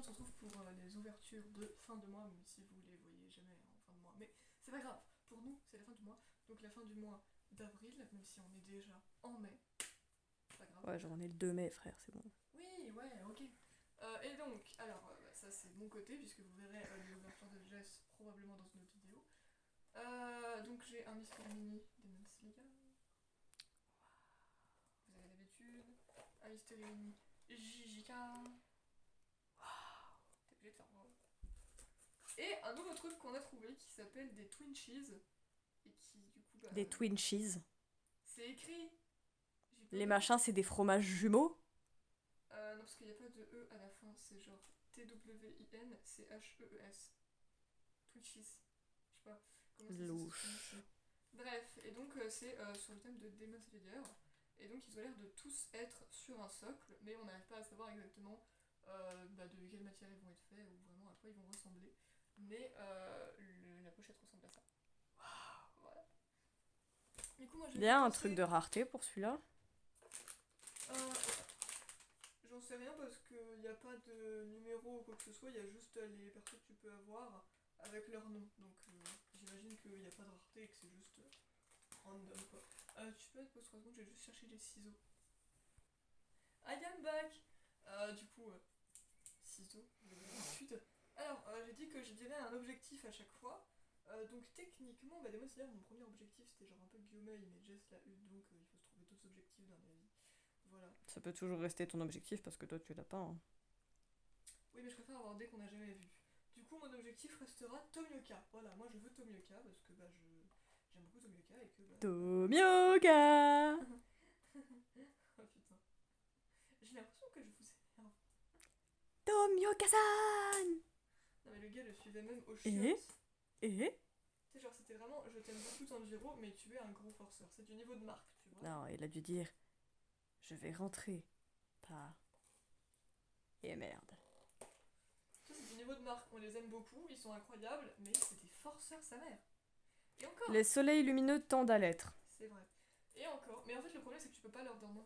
on se retrouve pour les ouvertures de fin de mois, même si vous les voyez jamais en fin de mois. Mais c'est pas grave, pour nous, c'est la fin du mois. Donc la fin du mois d'avril, même si on est déjà en mai. Pas grave. Ouais, genre on est le 2 mai, frère, c'est bon. Oui, ouais, ok. Et donc, alors, ça c'est mon côté, puisque vous verrez les ouvertures de Jess probablement dans une autre vidéo. Donc j'ai un Mystery Mini Demon Slayer. Vous avez l'habitude. Un Mystery Mini JJK. T'es obligé de faire wow. Et un nouveau truc qu'on a trouvé qui s'appelle des Twin Cheese. Et qui, du coup, Des Twin Cheese. c'est écrit. Les machins, c'est des fromages jumeaux. Non, parce qu'il n'y a pas de E à la fin, c'est genre Twinchees. Twin Cheese. Je sais pas comment ça Louche. Bref, et donc c'est sur le thème de Demon Slayer. Et donc ils ont l'air de tous être sur un socle, mais on n'arrive pas à savoir exactement de quelle matière ils vont être faits ou vraiment à quoi ils vont ressembler. Mais la pochette ressemble à ça. Voilà. Du coup, moi, Il y a un truc de rareté pour celui-là. J'en sais rien parce qu'il n'y a pas de numéro ou quoi que ce soit, il y a juste les persos que tu peux avoir avec leur nom. Donc j'imagine qu'il n'y a pas de rareté et que c'est juste random quoi. Tu peux être pause 3 secondes, je vais juste chercher les ciseaux. I am back. Du coup, ciseaux, d'habitude. Alors, j'ai dit que je dirais un objectif à chaque fois. Donc techniquement, Demon Slayer, mon premier objectif c'était genre un peu Gyomei, mais Jess l'a eu donc il faut se trouver d'autres objectifs dans la vie. Voilà. Ça peut toujours rester ton objectif parce que toi tu l'as pas. Hein. Oui, mais je préfère avoir des qu'on n'a jamais vu. Du coup, mon objectif restera Tomioka. Voilà, moi je veux Tomioka parce que j'aime beaucoup Tomioka et que Tomioka. Oh putain. J'ai l'impression que je vous énerve. Tomioka-san. Non mais le gars le suivait même au chiottes. Et tu sais, genre c'était vraiment je t'aime beaucoup Tanjiro, mais tu es un gros forceur. C'est du niveau de marque, tu vois. Non, il a dû dire je vais rentrer. Pas. Et merde. Ça c'est du niveau de marque, on les aime beaucoup, ils sont incroyables, mais c'est des forceurs sa mère. Et encore. Les soleils lumineux tendent à l'être. C'est vrai. Et encore. Mais en fait le problème c'est que tu peux pas leur dire non.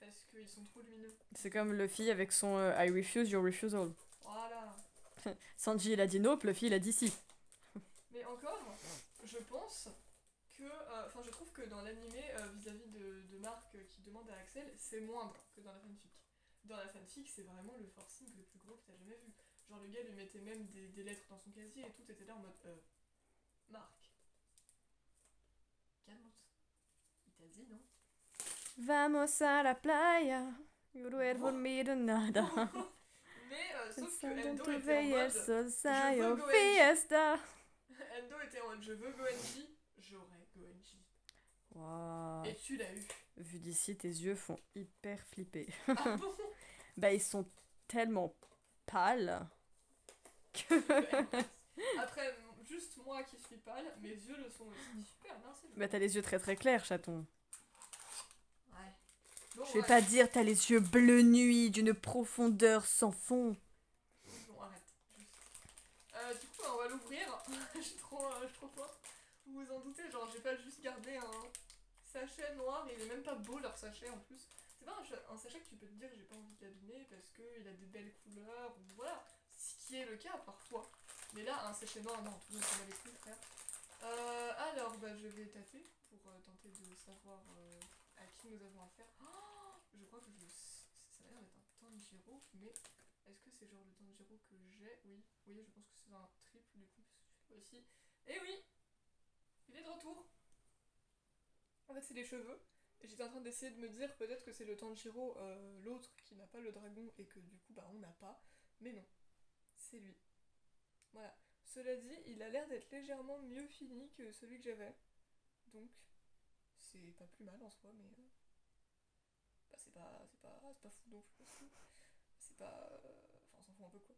Parce qu'ils sont trop lumineux. C'est comme Luffy avec son I refuse your refusal. Voilà. Sanji il a dit nope, Luffy il a dit si. Mais encore, je pense que. Enfin, je trouve que dans l'animé, vis-à-vis de Marc qui demande à Axel, c'est moindre que dans la fanfic. Dans la fanfic, c'est vraiment le forcing le plus gros que t'as jamais vu. Genre, le gars lui mettait même des lettres dans son casier et tout était là en mode. Marc. Calme-toi. Il t'a dit, non? Vamos a la playa. You wait for me to nada. Mais sauf que Endo to était en mode. Sosayo Je veux Goenji. fiesta. Endo était en mode je veux Goenji, j'aurai Goenji. Wow. Et tu l'as eu. Vu d'ici, tes yeux font hyper flipper. Ah bon? Bah, ils sont tellement pâles que. Après, juste moi qui suis pâle, mes yeux le sont aussi. Super, merci. Bah, t'as les yeux très très clairs, chaton. Ouais. Bon, Je vais pas dire t'as les yeux bleu nuit d'une profondeur sans fond. Bon, arrête. Juste. Du coup, on va l'ouvrir. Je suis trop forte. Vous vous en doutez, genre, j'ai pas juste gardé un sachet noir. Il est même pas beau leur sachet en plus. C'est pas un sachet que tu peux te dire j'ai pas envie de l'abîmer parce qu'il a des belles couleurs. Ou voilà. Ce qui est le cas parfois. Mais là, un sachet noir, non, tout le monde s'en bat les couilles, frère. Alors, je vais tâter pour tenter de savoir à qui nous avons affaire. Oh, je crois que ça a l'air d'être un Tanjiro, mais est-ce que c'est genre le Tanjiro que j'ai? Oui, je pense que c'est un triple du coup, parce que tu l'as aussi. Et oui, il est de retour. En fait, c'est les cheveux. Et j'étais en train d'essayer de me dire peut-être que c'est le Tanjiro, l'autre qui n'a pas le dragon et que du coup, on n'a pas. Mais non, c'est lui. Voilà. Cela dit, il a l'air d'être légèrement mieux fini que celui que j'avais. Donc, c'est pas plus mal en soi, mais. C'est pas fou non plus. C'est pas. Enfin, on s'en fout un peu quoi.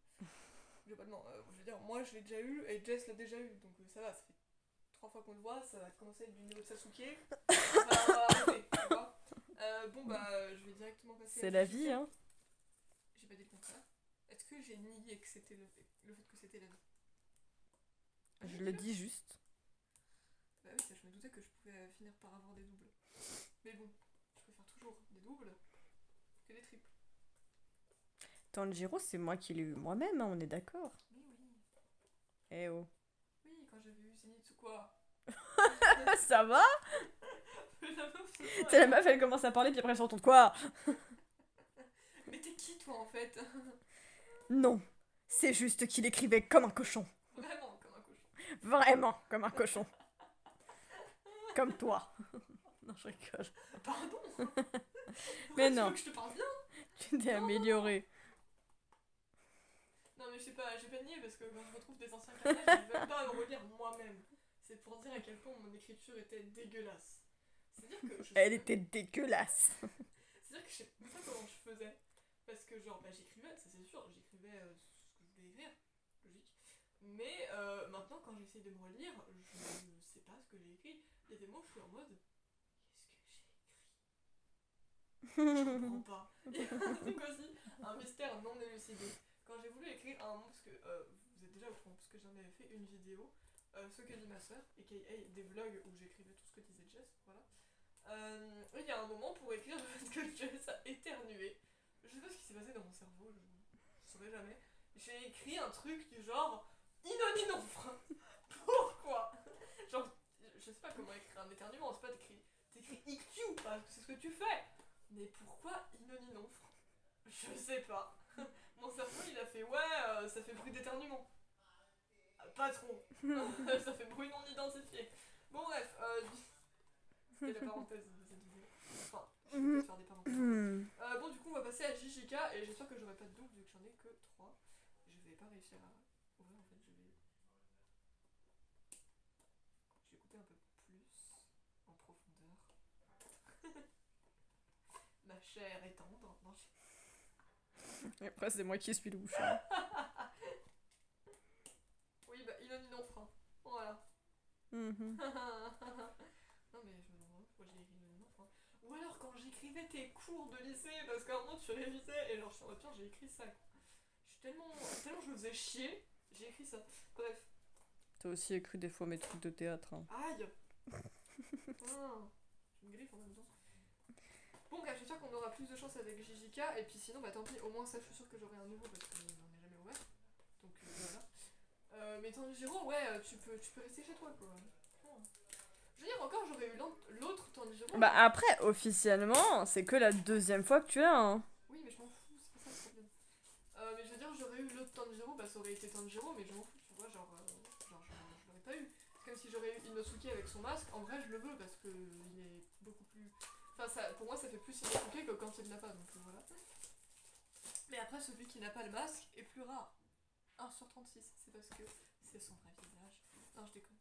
Globalement, je veux dire, moi je l'ai déjà eu et Jess l'a déjà eu, donc ça va, ça fait 3 fois qu'on le voit, ça va commencer à être du niveau de Sasuke. On va arrêter, tu vois. Je vais directement passer. C'est la vie, hein. J'ai pas dit le contraire. Est-ce que j'ai nié que c'était le fait que c'était la vie? Je le dis juste. Bah oui, ça, je me doutais que je pouvais finir par avoir des doubles. Mais bon, je préfère toujours des doubles que des triples. Tanjiro, c'est moi qui l'ai eu moi-même, hein, on est d'accord. Oui, oui. Eh oh. Oui, quand j'avais eu Zenitsu, quoi. Ça va? La meuf, c'est Tu quoi, sais, la elle meuf, elle commence à parler, puis après elle s'entend quoi? Mais t'es qui, toi, en fait? Non, c'est juste qu'il écrivait comme un cochon. Vraiment, comme un cochon. Vraiment comme un cochon. Comme toi. Non, je rigole. Pardon. Mais Tu non. veux que je te parle bien? Tu t'es Non, non, amélioré. Non, mais je sais pas, j'ai pas nié parce que quand je retrouve des anciens carnets, j'arrive même pas à me relire moi-même. C'est pour dire à quel point mon écriture était dégueulasse. C'est-à-dire que je sais Elle même- était dégueulasse. C'est-à-dire que je sais même pas comment je faisais. Parce que, genre, bah, j'écrivais, ça c'est sûr, j'écrivais ce que je voulais écrire, logique. Mais maintenant, quand j'essaye de me relire, je ne sais pas ce que j'ai écrit. Il y a des mots, je suis en mode, qu'est-ce que j'ai écrit? Je comprends pas. Il y a un truc aussi, un mystère non élucidé. Quand j'ai voulu écrire un mot, parce que vous êtes déjà au courant, parce que j'en avais fait une vidéo, ce que dit ma soeur, aka des vlogs où j'écrivais tout ce que disait Jess, voilà. Il y a un moment pour écrire le fait que Jess a éternué. Je sais pas ce qui s'est passé dans mon cerveau, je saurais jamais. J'ai écrit un truc du genre Inoninoffre. Pourquoi? Genre, je sais pas comment écrire un éternuement, c'est pas t'écris IQ, parce que c'est ce que tu fais. Mais pourquoi Inoninoffre? Je sais pas. Mon cerveau il a fait ouais, ça fait bruit d'éternuement. Pas trop. Ça fait bruit non identifié. Bon bref, c'était la parenthèse de cette vidéo. Enfin, je vais peut-être faire des parenthèses. Bon du coup on va passer à JJK et j'espère que j'aurai pas de double vu que j'en ai que 3. Je vais pas réussir à ouvrir en fait, je vais couper un peu plus en profondeur. Ma chair est tendre. Non, Et après, c'est moi qui suis le bouchon. oui bah Inoninoffre. Voilà. Mhm. Non mais je me demande pourquoi j'ai écrit le nom. Ou alors quand j'écrivais tes cours de lycée, parce qu'à un moment tu révisais et genre je suis en mode tiens j'ai écrit ça. Je suis tellement je me faisais chier, j'ai écrit ça. Bref. T'as aussi écrit des fois mes trucs de théâtre. Hein. Aïe. Je me griffe en même temps. Bon bref, j'espère qu'on aura plus de chance avec JJK et puis sinon bah tant pis, au moins ça je suis sûre que j'aurai un nouveau parce que j'en ai jamais ouvert. Donc voilà. Mais Tanjiro, ouais, tu peux rester chez toi quoi. Je veux dire, encore, j'aurais eu l'autre Tanjiro. Bah après, officiellement, c'est que la deuxième fois que tu l'as. Hein. Oui, mais je m'en fous, c'est pas ça le problème. Mais je veux dire, j'aurais eu l'autre Tanjiro, bah ça aurait été Tanjiro, mais je m'en fous, tu vois, je l'aurais pas eu. C'est comme si j'aurais eu Inosuke avec son masque, en vrai je le veux parce que il est beaucoup plus. Enfin, ça, pour moi ça fait plus Inosuke que quand il l'a pas, donc voilà. Mais après, celui qui n'a pas le masque est plus rare. 1 sur 36, c'est parce que c'est son vrai visage. Non, je déconne.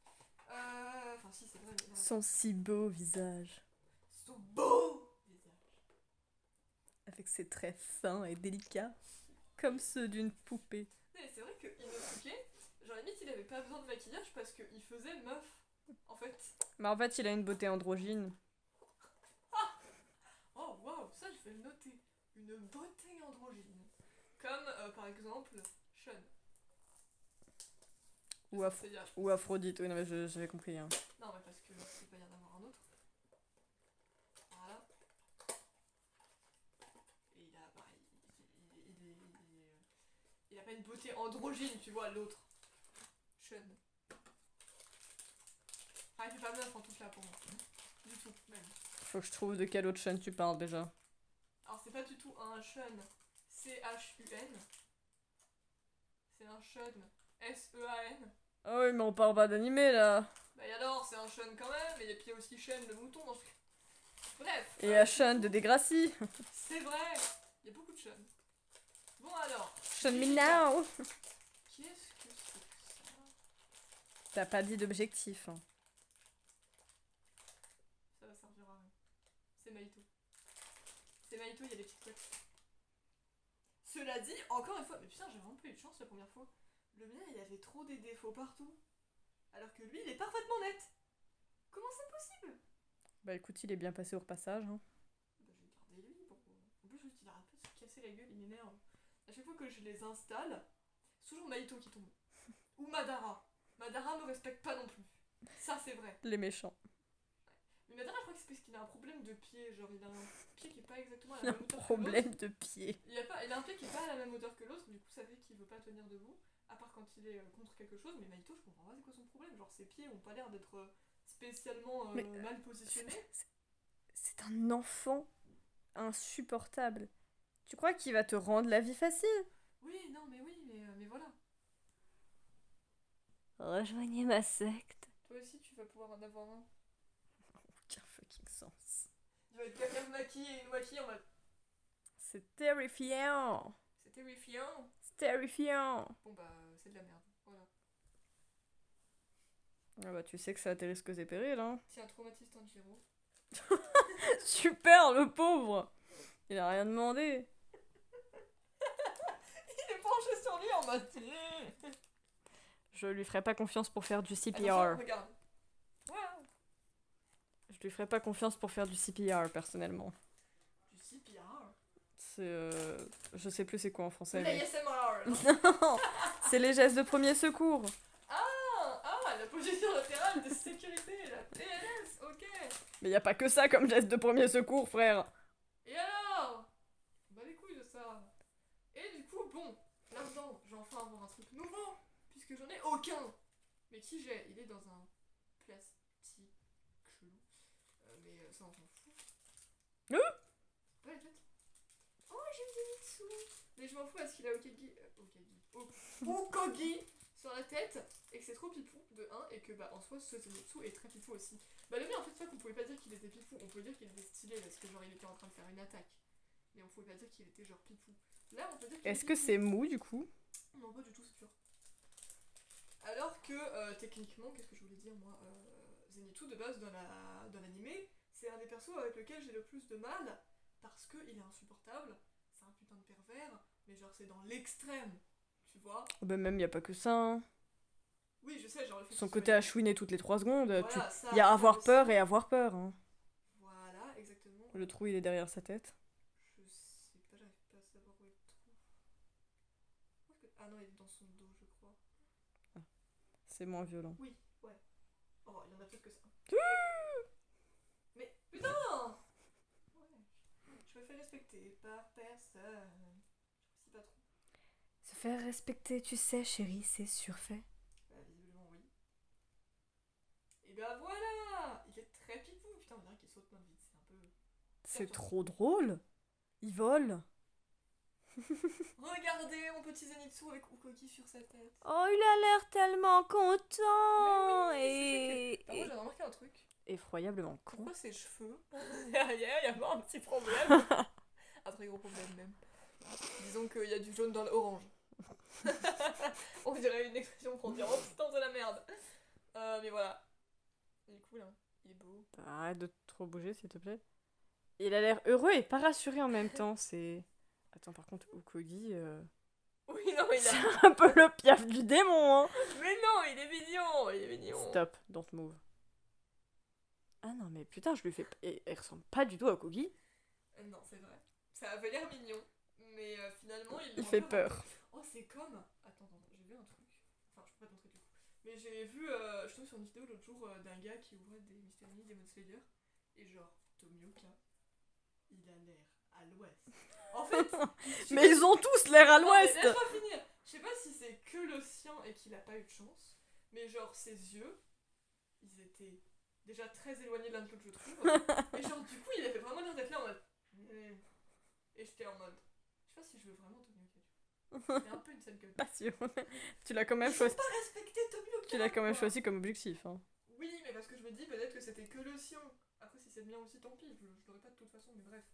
Enfin, si, c'est vrai, mais bref. Son si beau visage. Son beau visage. Avec ses traits fins et délicats. Comme ceux d'une poupée. Mais c'est vrai que Inosuke, genre limite, il avait pas besoin de maquillage parce qu'il faisait meuf. En fait. Mais en fait, il a une beauté androgyne. Oh waouh, ça je vais le noter. Une beauté androgyne. Comme par exemple Sean. Ou, Ça, c'est bien, je ou pense. Aphrodite. Oui, non, mais j'avais compris. Hein. Non, mais parce que il peut y en avoir un autre. Voilà. Et il a, bah, il a pas une beauté androgyne, tu vois, l'autre. Sean. Ah, il fait pas meuf en tout cas pour moi. Du tout, même. Faut que je trouve de quelle autre chaîne tu parles déjà. Alors, c'est pas du tout un Sean. C-H-U-N. C'est un Sean. S-E-A-N. Oh oui, mais on parle pas d'animé là. Bah, et alors, c'est un Sean quand même. Et puis il y a aussi Sean le mouton dans ce. Bref. Et Ashan de Degrassi. C'est vrai. Il y a beaucoup de Sean. Bon, alors. Sean me now. Qu'est-ce que c'est que ça? T'as pas dit d'objectif. Hein. Ça va servir à rien. C'est Maito. C'est Maito, il y a des petites couettes. Cela dit, encore une fois, mais putain, j'ai vraiment pas eu de chance la première fois. Le mien, il avait trop des défauts partout. Alors que lui, il est parfaitement net. Comment c'est possible? Bah écoute, il est bien passé au repassage. Hein. Bah, je vais garder lui. En plus, juste, il arrête pas de se casser la gueule, il m'énerve. À chaque fois que je les installe, c'est toujours Maito qui tombe. Ou Madara. Madara me respecte pas non plus. Ça, c'est vrai. Les méchants. Mais Madara, je crois que c'est parce qu'il a un problème de pied. Genre, il a un pied qui est pas exactement à Il la a même un hauteur que l'autre. problème de pied. Il a un pied qui est pas à la même hauteur que l'autre, du coup, ça fait qu'il veut pas tenir debout. À part quand il est contre quelque chose. Mais Maito, je comprends pas c'est quoi son problème. Genre, ses pieds ont pas l'air d'être spécialement Mais, mal positionnés. C'est un enfant insupportable. Tu crois qu'il va te rendre la vie facile? Oui, non, mais voilà. Rejoignez ma secte. Toi aussi, tu vas pouvoir en avoir un. Aucun fucking sens. Tu vas être quelqu'un de maquille et une maquille en mode. C'est terrifiant. C'est terrifiant. C'est terrifiant. Bon, bah, c'est de la merde. Voilà. Ah bah tu sais que ça a tes risques et périls, hein. Tiens, traumatise Tanjiro. Super, le pauvre. Il a rien demandé. Il est penché sur lui en mode. Je lui ferai pas confiance pour faire du CPR. Attention, regarde. Voilà. Je lui ferai pas confiance pour faire du CPR, personnellement. Du CPR. C'est je sais plus c'est quoi en français. De l'ASMR. Non, c'est les gestes de premier secours. La position latérale de sécurité, la PLS, ok. Mais y a pas que ça comme geste de premier secours, frère. Et alors? Bah les couilles de ça. Et du coup, bon, là-dedans, j'ai enfin avoir un truc nouveau, puisque j'en ai aucun. Mais qui j'ai? Il est dans un plastique chelou. Mais ça, on s'en fout. Pas la tête. Oh, j'ai Zenitsu. Mais je m'en fous parce qu'il a Okogi sur la tête et que c'est trop pipou de 1 et que bah en soi ce Zenitsu est très pipou aussi. Bah le mien en fait c'est vrai qu'on pouvait pas dire qu'il était pipou, on pouvait dire qu'il était stylé parce que genre il était en train de faire une attaque. Mais on pouvait pas dire qu'il était genre pipou. Là on peut dire qu'il Est-ce que c'est mou du coup? Non pas du tout, c'est pur. Alors que techniquement, qu'est-ce que je voulais dire moi, Zenitsu de base dans l'animé, c'est un des persos avec lequel j'ai le plus de mal parce qu'il est insupportable, c'est un putain de pervers, mais genre c'est dans l'extrême. Tu vois? Bah même y a pas que ça. Hein. Oui, je sais, genre le fait Son qu'il côté soit- à chouiner toutes les 3 secondes. Voilà, ça, Y a ça avoir aussi. peur et avoir peur. Hein. Voilà, exactement. Le trou il est derrière sa tête. Je sais pas, j'arrive pas à savoir où est le trou. Ah non, il est dans son dos, je crois. C'est moins violent. Oui, ouais. Oh, il y en a peut-être que ça. Mais putain! Ouais, je me fais respecter par personne. Je pas trop. Se faire respecter, tu sais, chérie, c'est surfait. Bah, visiblement, oui. Et bah voilà! Il est très pipou. Putain, on dirait qu'il saute plein de vite. C'est un peu. C'est trop drôle. Il vole. Regardez mon petit Zenitsu avec Ukogi sur sa tête. Oh, il a l'air tellement content. Mais oui, par contre, j'ai remarqué un truc. Effroyablement con. Pourquoi ses cheveux derrière, il y a pas un petit problème. Un très gros problème même. Disons qu'il y a du jaune dans l'orange. On dirait une expression pour dire oh putain de la merde. Mais voilà. Il est cool hein. Il est beau. Arrête de trop bouger, s'il te plaît. Il a l'air heureux et pas rassuré en même temps. C'est. Attends, par contre, Ukogi. Oui, non, il C'est a. un peu le piaf du démon, hein. Mais non, il est mignon. Il est mignon. Stop, don't move. Ah non, mais putain, je lui fais. Elle ressemble pas du tout à Ukogi. Non, c'est vrai. Ça avait l'air mignon. Mais finalement, Il fait peur. Oh, c'est comme. Attends, j'ai vu un truc. Enfin, je peux pas te montrer du coup. Mais j'ai vu. Je suis tombée sur une vidéo l'autre jour d'un gars qui ouvrait des Mystery Demon Slayer. Et genre, Tomioka, il a l'air à l'ouest. En fait. Mais ils ont tous l'air à Non, mais l'ouest. laisse-moi finir. Je sais pas si c'est que le sien et qu'il a pas eu de chance. Mais genre, ses yeux, ils étaient déjà très éloignés l'un de l'autre, je trouve. Et genre, du coup, il avait vraiment l'air d'être là en mode. Et j'étais en mode. Je sais pas si je veux vraiment Tomioka. C'est un peu une sale gueule. Pas sûr. Tu l'as quand même Je choisi. peux pas respecter Tomioka. Tu l'as quand même quoi. choisi comme objectif. Hein. Oui, mais parce que je me dis peut-être que c'était que le sien. Après, si c'est le mien aussi, tant pis. Je l'aurais pas de toute façon, mais bref.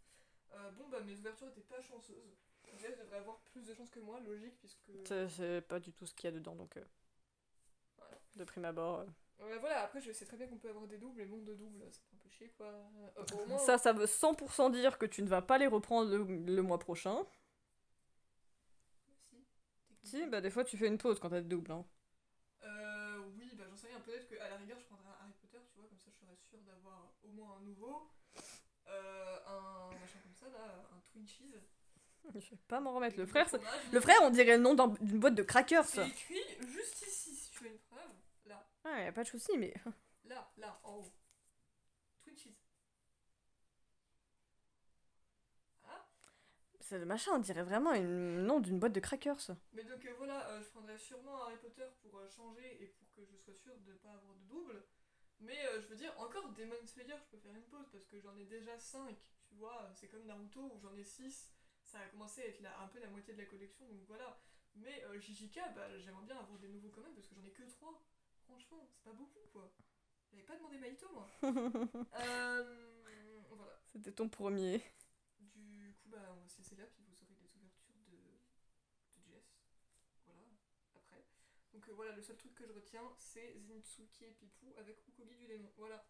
Bon, bah, mes ouvertures étaient pas chanceuses. Jess devrait avoir plus de chance que moi, logique, puisque. C'est pas du tout ce qu'il y a dedans, donc. Voilà. De prime abord. Voilà, après, je sais très bien qu'on peut avoir des doubles, et monde de doubles, ça fait un peu chier, quoi. Au moins. Ça veut 100% dire que tu ne vas pas les reprendre le mois prochain. Si, bah des fois tu fais une pause quand t'as des doubles. Hein. Oui, bah j'en sais rien. Peut-être qu'à la rigueur, je prendrai un Harry Potter, tu vois, comme ça je serais sûre d'avoir au moins un nouveau. Un machin comme ça, là, un Twin Cheese. Je vais pas m'en remettre. Avec Le frère, du fromage. le frère, on dirait le nom d'une boîte de crackers. C'est écrit juste ici, si tu veux une preuve. Là, Ah, y a pas de souci, mais. là, en haut. Twin Cheese. le machin, on dirait vraiment le nom d'une boîte de crackers. Mais donc voilà, je prendrais sûrement Harry Potter pour changer et pour que je sois sûre de ne pas avoir de double. Mais je veux dire, encore Demon Slayer, je peux faire une pause parce que j'en ai déjà 5, tu vois. C'est comme Naruto où j'en ai 6. Ça a commencé à être un peu la moitié de la collection, donc voilà. Mais JJK, bah, j'aimerais bien avoir des nouveaux quand même parce que j'en ai que 3. Franchement, c'est pas beaucoup quoi. J'avais pas demandé Maito moi. Voilà. C'était ton premier. Du coup, bah, c'est là puis vous aurez les ouvertures de Jess. Voilà, après. Donc voilà, le seul truc que je retiens, c'est Zenitsuki et Pipu avec Ukogi du démon. Voilà.